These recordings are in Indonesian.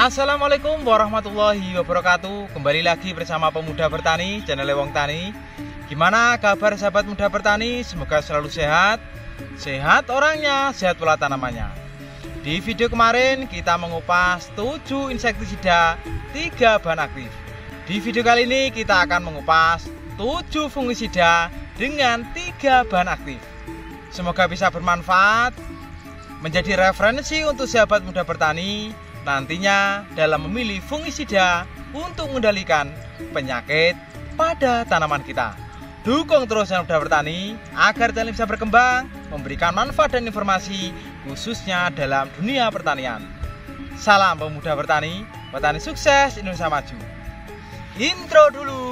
Assalamualaikum warahmatullahi wabarakatuh. Kembali lagi bersama Pemuda Bertani, channel Wong Tani. Gimana kabar sahabat muda bertani? Semoga selalu sehat. Sehat orangnya, sehat pula tanamannya. Di video kemarin kita mengupas 7 insektisida, 3 bahan aktif. Di video kali ini kita akan mengupas 7 fungisida dengan 3 bahan aktif. Semoga bisa bermanfaat, menjadi referensi untuk sahabat muda bertani nantinya dalam memilih fungisida untuk mengendalikan penyakit pada tanaman kita. Dukung terus channel Muda Bertani agar channel bisa berkembang, memberikan manfaat dan informasi khususnya dalam dunia pertanian. Salam pemuda bertani, petani sukses, Indonesia maju. Intro dulu.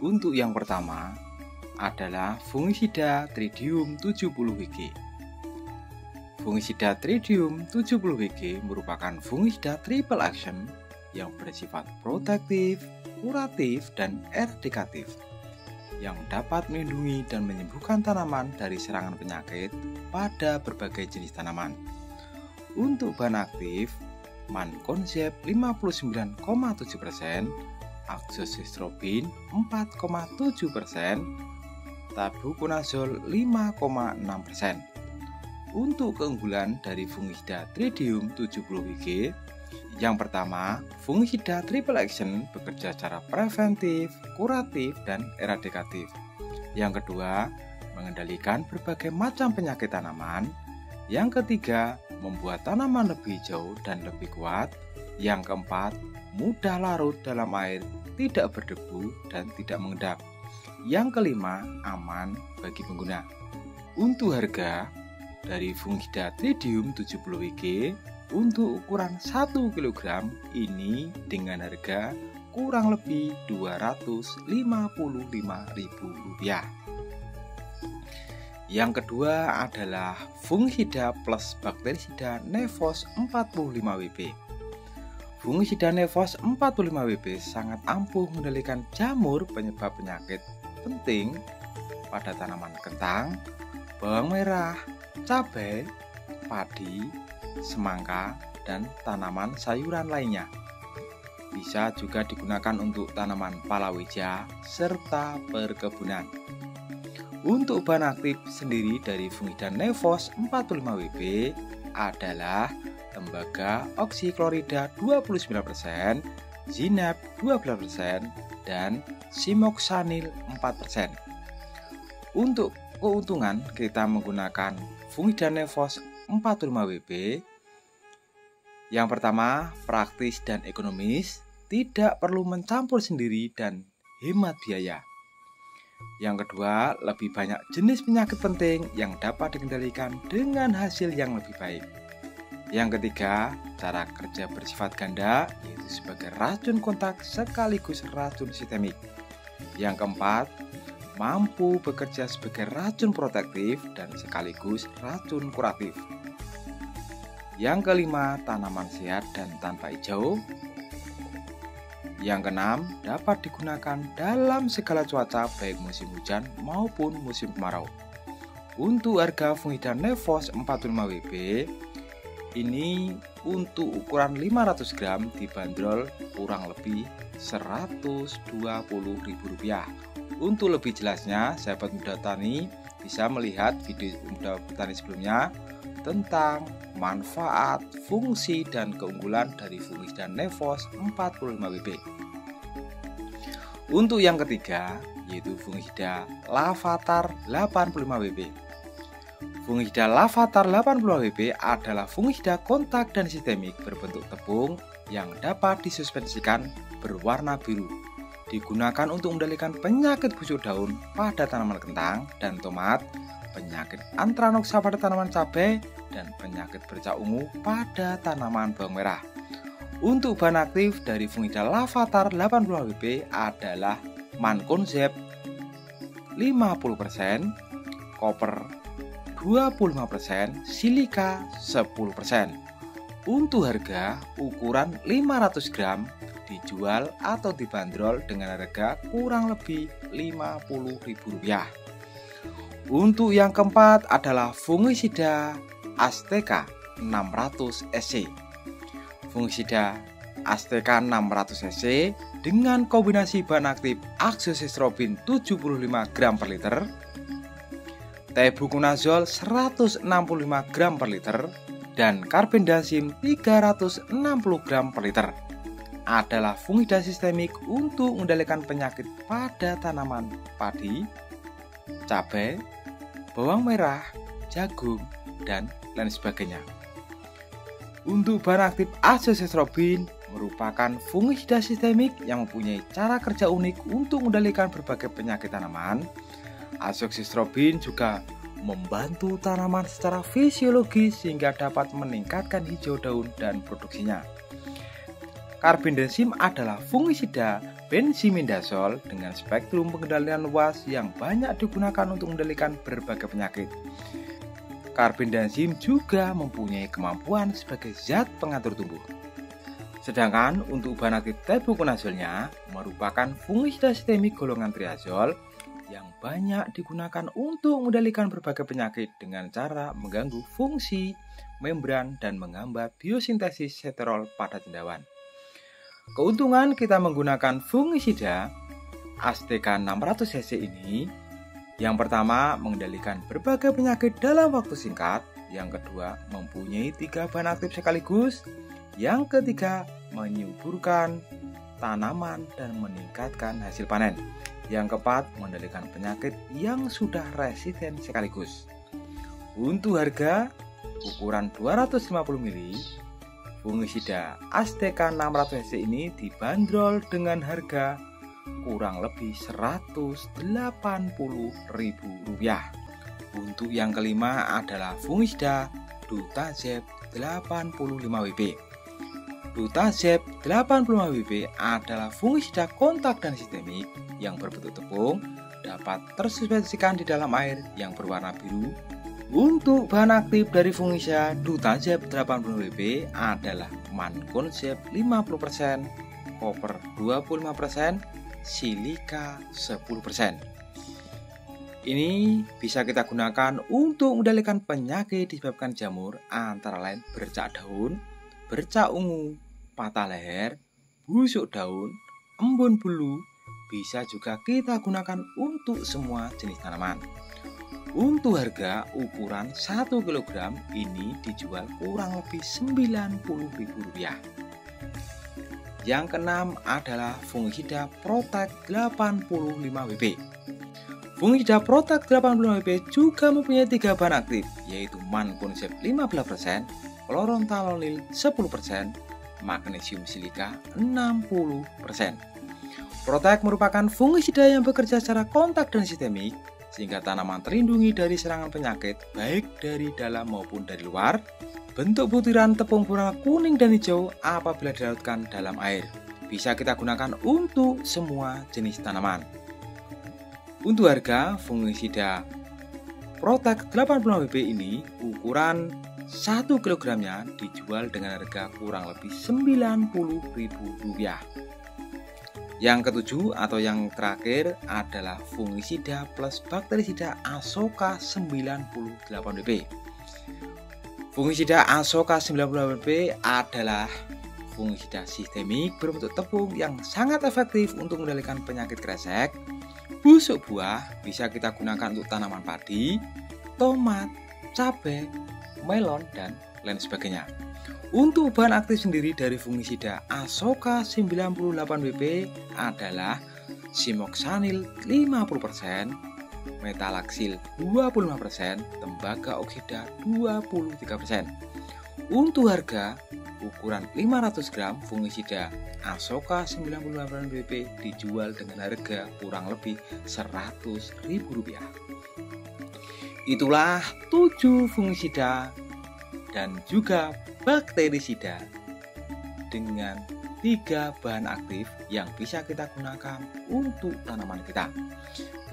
Untuk yang pertama adalah fungisida Tridium 70WG. Fungisida Tridium 70WG merupakan fungisida triple action yang bersifat protektif, kuratif, dan eradikatif yang dapat melindungi dan menyembuhkan tanaman dari serangan penyakit pada berbagai jenis tanaman. Untuk bahan aktif, Mancozeb 59,7%, Azoxystrobin 4,7%, Tabuconazol 5,6%. Untuk keunggulan dari fungisida Tridium 70WG, yang pertama, fungisida triple action bekerja secara preventif, kuratif, dan eradikatif. Yang kedua, mengendalikan berbagai macam penyakit tanaman. Yang ketiga, membuat tanaman lebih hijau dan lebih kuat. Yang keempat, mudah larut dalam air, tidak berdebu, dan tidak mengendap. Yang kelima, aman bagi pengguna. Untuk harga dari fungisida Tridium 70WG untuk ukuran 1 kg ini dengan harga kurang lebih Rp255.000. Yang kedua adalah fungisida plus bakterisida Nevos 45WP. Fungisida Nevos 45WP sangat ampuh mengendalikan jamur penyebab penyakit penting pada tanaman kentang, bawang merah, cabai, padi, semangka, dan tanaman sayuran lainnya. Bisa juga digunakan untuk tanaman palawija serta perkebunan. Untuk bahan aktif sendiri dari fungisida Nevos 45WP adalah tembaga oksiklorida 29%, zinab 12%, dan simoxanil 4%. Untuk keuntungan kita menggunakan fungisida Nevos 45WP. Yang pertama, praktis dan ekonomis, tidak perlu mencampur sendiri dan hemat biaya. Yang kedua, lebih banyak jenis penyakit penting yang dapat dikendalikan dengan hasil yang lebih baik. Yang ketiga, cara kerja bersifat ganda, yaitu sebagai racun kontak sekaligus racun sistemik. Yang keempat, mampu bekerja sebagai racun protektif dan sekaligus racun kuratif. Yang kelima, tanaman sehat dan tanpa hijau. Yang keenam, dapat digunakan dalam segala cuaca baik musim hujan maupun musim kemarau. Untuk harga fungisida Nevos 45WP ini untuk ukuran 500 gram dibanderol kurang lebih Rp120.000. Untuk lebih jelasnya, sahabat muda tani bisa melihat video muda petani sebelumnya tentang manfaat, fungsi, dan keunggulan dari fungisida Nevos 45WP. Untuk yang ketiga, yaitu fungisida Lavatar 85WP. Fungisida Lavatar 85WP adalah fungisida kontak dan sistemik berbentuk tepung yang dapat disuspensikan berwarna biru. Digunakan untuk mengendalikan penyakit busuk daun pada tanaman kentang dan tomat, penyakit antranoksa pada tanaman cabai, dan penyakit bercak ungu pada tanaman bawang merah. Untuk bahan aktif dari fungisida Lavatar 85WP adalah Mancozeb 50%, koper 25%, silika 10%. Untuk harga ukuran 500 gram dijual atau dibanderol dengan harga kurang lebih Rp50.000. Untuk yang keempat adalah fungisida Azteca 600 SC. Fungisida Azteca 600 SC dengan kombinasi bahan aktif azoxystrobin 75 gram per liter, tebuconazole 165 gram per liter, dan carbendazim 360 gram per liter adalah fungisida sistemik untuk mengendalikan penyakit pada tanaman padi, cabai, bawang merah, jagung, dan lain sebagainya. Untuk bahan aktif azoxystrobin merupakan fungisida sistemik yang mempunyai cara kerja unik untuk mengendalikan berbagai penyakit tanaman. Azoxystrobin juga membantu tanaman secara fisiologis sehingga dapat meningkatkan hijau daun dan produksinya. Carbendazim adalah fungisida benzimidazole dengan spektrum pengendalian luas yang banyak digunakan untuk mengendalikan berbagai penyakit. Carbendazim juga mempunyai kemampuan sebagai zat pengatur tumbuh. Sedangkan untuk bahan aktif tebuconazole-nya merupakan fungisida sistemik golongan triazol yang banyak digunakan untuk mengendalikan berbagai penyakit dengan cara mengganggu fungsi membran dan menghambat biosintesis seterol pada cendawan. Keuntungan kita menggunakan fungisida Azteca 600 cc ini, yang pertama mengendalikan berbagai penyakit dalam waktu singkat, yang kedua mempunyai 3 bahan aktif sekaligus, yang ketiga menyuburkan tanaman dan meningkatkan hasil panen, yang keempat mengendalikan penyakit yang sudah resisten sekaligus. Untuk harga ukuran 250 ml, fungisida Azteca 600 cc ini dibanderol dengan harga kurang lebih Rp180.000. Untuk yang kelima adalah fungisida Dutazep 85 WP. Dutazep 85 WP adalah fungisida kontak dan sistemik yang berbentuk tepung, dapat tersuspensikan di dalam air yang berwarna biru. Untuk bahan aktif dari fungisida Dutazep 85 WP adalah mancozeb 50%, koper 25%, silika 10%. Ini bisa kita gunakan untuk mengendalikan penyakit disebabkan jamur antara lain bercak daun, bercak ungu, patah leher, busuk daun, embun bulu. Bisa juga kita gunakan untuk semua jenis tanaman. Untuk harga ukuran 1 kg ini dijual kurang lebih Rp90.000. Yang keenam adalah fungisida Protek 85 WP. Fungisida Protek 85 WP juga mempunyai 3 bahan aktif, yaitu mancozeb 15%, chlorothalonil 10%, magnesium silika 60%. Protek merupakan fungisida yang bekerja secara kontak dan sistemik, sehingga tanaman terlindungi dari serangan penyakit baik dari dalam maupun dari luar. Bentuk butiran tepung berwarna kuning dan hijau apabila dilarutkan dalam air. Bisa kita gunakan untuk semua jenis tanaman. Untuk harga fungisida Protek 85 WP ini ukuran 1 kg-nya dijual dengan harga kurang lebih Rp90.000. Yang ketujuh atau yang terakhir adalah fungisida plus bakterisida Azoka 98 WP. Fungisida Azoka 98 WP adalah fungisida sistemik berbentuk tepung yang sangat efektif untuk mengendalikan penyakit kresek, busuk buah. Bisa kita gunakan untuk tanaman padi, tomat, cabai, melon, dan lain sebagainya. Untuk bahan aktif sendiri dari fungisida Azoka 98 WP adalah simoxanil 50%, metalaxyl 25%, tembaga oksida 23%. Untuk harga ukuran 500 gram fungisida Azoka 98 WP dijual dengan harga kurang lebih Rp100.000. Itulah 7 fungisida dan juga bakterisida dengan 3 bahan aktif yang bisa kita gunakan untuk tanaman kita.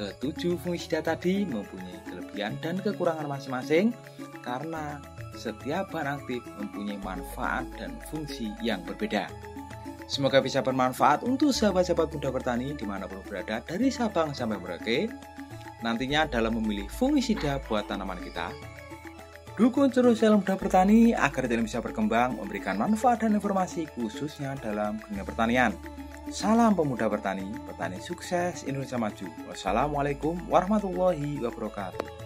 Ketujuh fungisida tadi mempunyai kelebihan dan kekurangan masing-masing karena setiap bahan aktif mempunyai manfaat dan fungsi yang berbeda. Semoga bisa bermanfaat untuk sahabat-sahabat muda bertani dimanapun berada dari Sabang sampai Merauke. Nantinya dalam memilih fungisida buat tanaman kita, dukung terus channel Muda Bertani agar channel bisa berkembang, memberikan manfaat dan informasi khususnya dalam dunia pertanian. Salam pemuda bertani, bertani sukses, Indonesia maju. Wassalamualaikum warahmatullahi wabarakatuh.